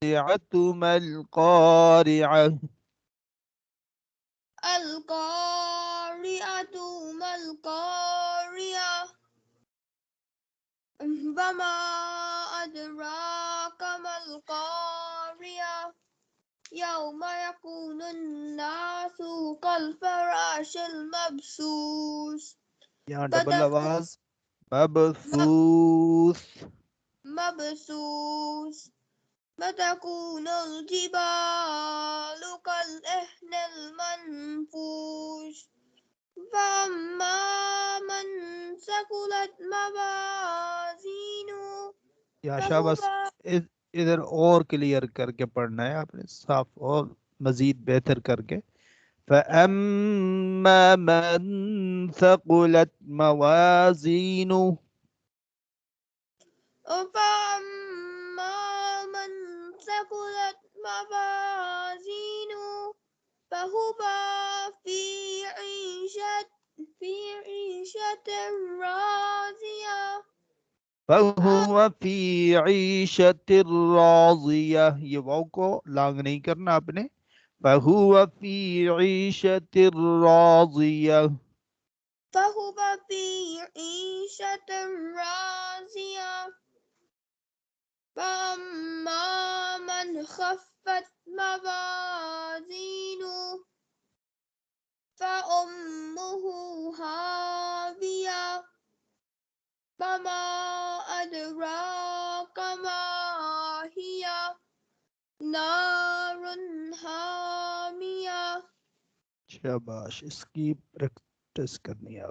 ما القارعة القارعة ما القارعة وما أدراك ما القارعة يوم يكون الناس كالفراش المبثوث یہاں ڈبل آواز مبثوث مبثوث فتكون الجبال كالعهن المنفوش فأما من ثقلت موازينه یا فهو شاباش ادھر اور کلیئر کر کے پڑھنا ہے آپ نے صاف اور مزید بہتر کر کے فَأَمَّا مَنْ ثَقُلَتْ مَوَازِينُهُ فأما من ثقلت موازينه فهو في عيشة راضية فَهُوَ فِي عِيشَةٍ رَاضِيَةٍ یہ واو کو لانگ نہیں کرنا آپ نے فَهُوَ فِي عِيشَةٍ رَاضِيَةٍ فهو في عيشة راضية فأما من خفت موازينه فأمه هاوية وما أدراك ما هي نار حامية شاباش اس کی پریکٹس کرنی ہے